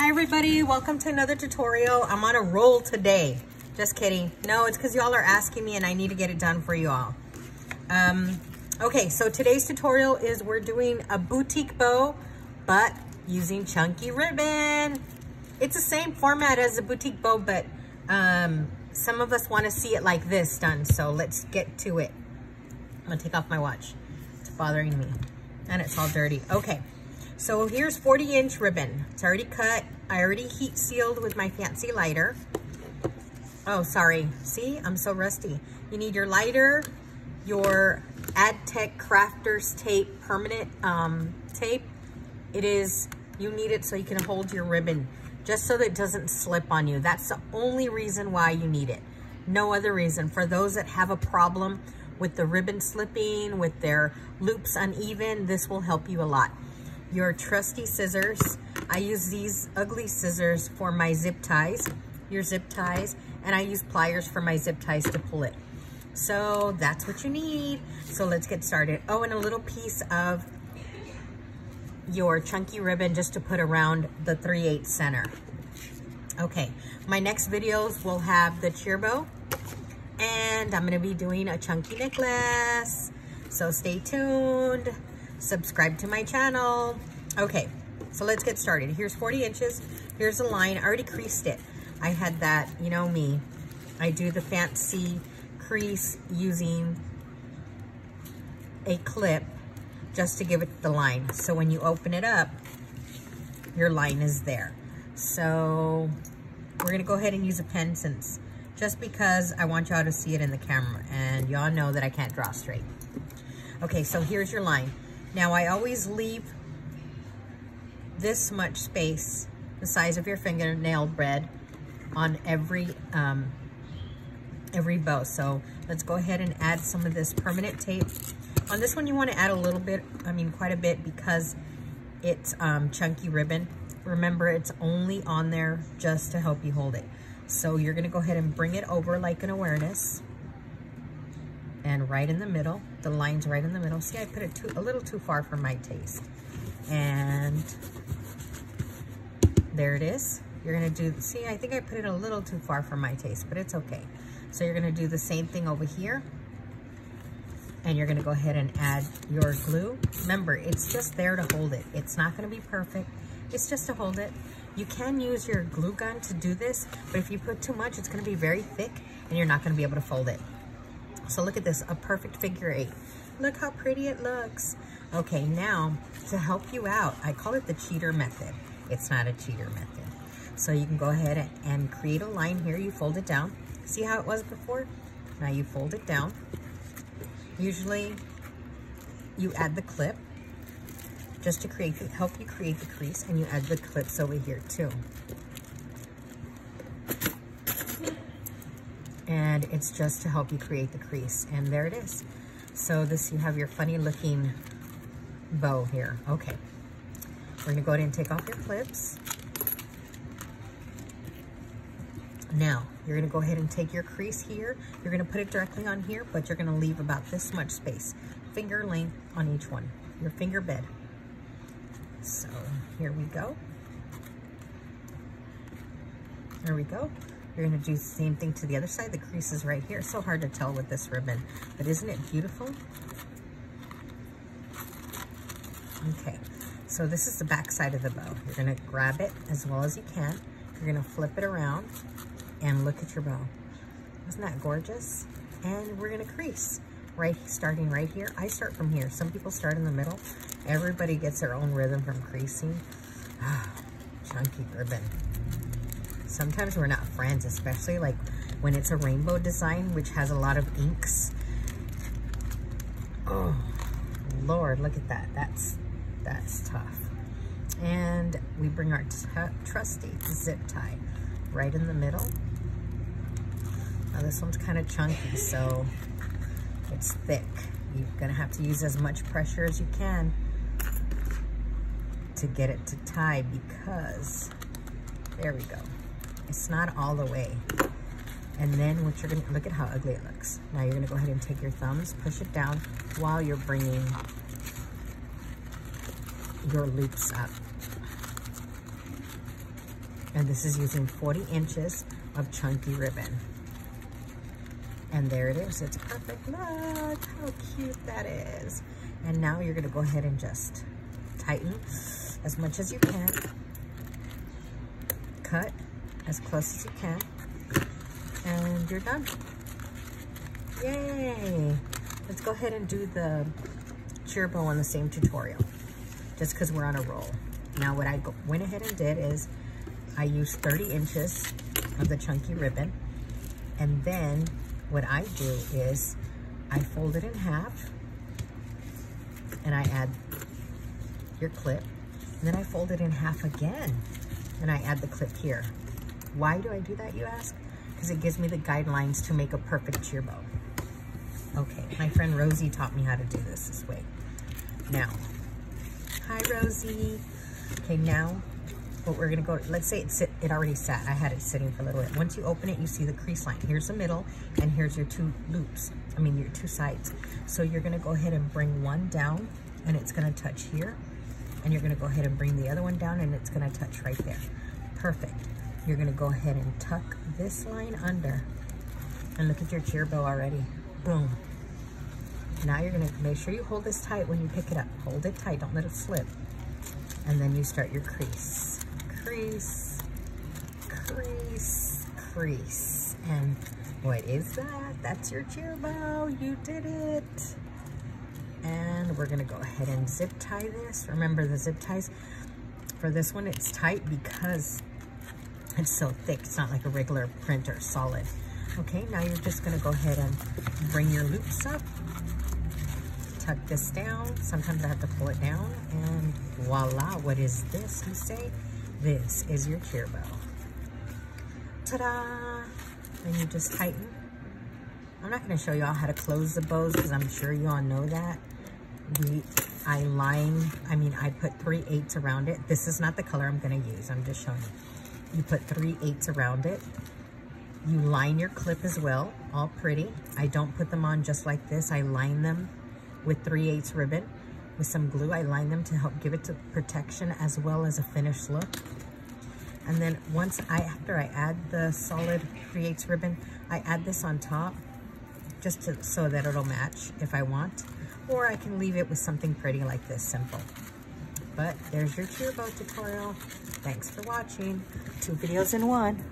Hi everybody, welcome to another tutorial. I'm on a roll today. Just kidding. No, it's because y'all are asking me and I need to get it done for you all. Okay, so today's tutorial is we're doing a boutique bow, but using chunky ribbon. It's the same format as a boutique bow, but some of us want to see it like this done. So let's get to it. I'm gonna take off my watch. It's bothering me and it's all dirty. Okay. So here's 40-inch ribbon. It's already cut. I already heat sealed with my fancy lighter. Oh, sorry. See, I'm so rusty. You need your lighter, your AdTech Crafters tape, permanent tape. You need it so you can hold your ribbon, just so that it doesn't slip on you. That's the only reason why you need it. No other reason. For those that have a problem with the ribbon slipping, with their loops uneven, this will help you a lot. Your trusty scissors. I use these ugly scissors for my zip ties, your zip ties, and I use pliers for my zip ties to pull it. So that's what you need. So let's get started. Oh, and a little piece of your chunky ribbon just to put around the 3/8 center. Okay, my next videos will have the cheer bow, and I'm gonna be doing a chunky necklace. So stay tuned. Subscribe to my channel. Okay, so let's get started. Here's 40 inches. Here's a line. I already creased it. I had that, you know me. I do the fancy crease using a clip just to give it the line. So when you open it up, your line is there. So we're gonna go ahead and use a pen just because I want y'all to see it in the camera, and y'all know that I can't draw straight. Okay, so here's your line. Now I always leave this much space, the size of your fingernail bread, on every bow. So let's go ahead and add some of this permanent tape. On this one you want to add a little bit, quite a bit, because it's chunky ribbon. Remember, it's only on there just to help you hold it. So you're going to go ahead and bring it over like an awareness. And right in the middle, the line's right in the middle. See, I put it a little too far for my taste. And there it is. You're gonna do, see, I think I put it a little too far for my taste, but it's okay. So you're gonna do the same thing over here. And you're gonna go ahead and add your glue. Remember, it's just there to hold it. It's not gonna be perfect. It's just to hold it. You can use your glue gun to do this, but if you put too much, it's gonna be very thick and you're not gonna be able to fold it. So look at this, a perfect figure 8. Look how pretty it looks. Okay, now to help you out, I call it the cheater method. It's not a cheater method. So you can go ahead and create a line here. You fold it down. See how it was before? Now you fold it down. Usually you add the clip just to help you create the crease, and you add the clips over here too. And it's just to help you create the crease. And there it is. So you have your funny looking bow here. Okay. We're gonna go ahead and take off your clips. Now, you're gonna go ahead and take your crease here. You're gonna put it directly on here, but you're gonna leave about this much space. Finger length on each one. Your finger bed. So here we go. There we go. You're gonna do the same thing to the other side. The crease is right here. It's so hard to tell with this ribbon, but isn't it beautiful? Okay, so this is the back side of the bow. You're gonna grab it as well as you can. You're gonna flip it around and look at your bow. Isn't that gorgeous? And we're gonna crease, starting right here. I start from here. Some people start in the middle. Everybody gets their own rhythm from creasing. Chunky ribbon. Sometimes we're not friends, especially like when it's a rainbow design, which has a lot of inks. Oh, Lord, look at that. That's tough. And we bring our trusty zip tie right in the middle. Now this one's kind of chunky, so it's thick. You're gonna have to use as much pressure as you can to get it to tie, because there we go. It's not all the way. And then what you're gonna, look at how ugly it looks. Now you're gonna go ahead and take your thumbs, push it down while you're bringing your loops up. And this is using 40 inches of chunky ribbon. And there it is. It's perfect. Look how cute that is. And now you're going to go ahead and just tighten as much as you can. Cut as close as you can. And you're done. Yay! Let's go ahead and do the cheer bow on the same tutorial, just because we're on a roll. Now what I went ahead and did is I used 30 inches of the chunky ribbon, and then what I do is I fold it in half and I add your clip, and then I fold it in half again and I add the clip here. Why do I do that, you ask? Because it gives me the guidelines to make a perfect cheer bow. Okay, my friend Rosie taught me how to do this way. Now, hi Rosie. Okay, now what we're gonna go, let's say it already sat. I had it sitting for a little bit. Once you open it, you see the crease line. Here's the middle, and here's your two loops. I mean, your two sides. So you're gonna go ahead and bring one down, and it's gonna touch here. And you're gonna go ahead and bring the other one down, and it's gonna touch right there. Perfect. You're gonna go ahead and tuck this line under. And look at your cheer bow already. Boom. Now you're gonna make sure you hold this tight when you pick it up. Hold it tight, don't let it slip. And then you start your crease. Crease, crease, crease. And what is that? That's your cheer bow. You did it. And we're gonna go ahead and zip tie this. Remember the zip ties, for this one it's tight because it's so thick. It's not like a regular print or solid. Okay, now you're just gonna go ahead and bring your loops up. Tuck this down. Sometimes I have to pull it down, and voila, what is this, you say? This is your cheer bow. Ta-da! And you just tighten. I'm not going to show you all how to close the bows because I'm sure you all know that. I put 3/8 around it. This is not the color I'm going to use. I'm just showing you. You put 3/8 around it. You line your clip as well, all pretty. I don't put them on just like this. I line them with 3/8 ribbon with some glue. I line them to help give it to protection as well as a finished look. And then after I add the solid 3/8 ribbon, I add this on top just so that it'll match if I want, or I can leave it with something pretty like this, simple. But there's your cheer bow tutorial. Thanks for watching. 2 videos in 1.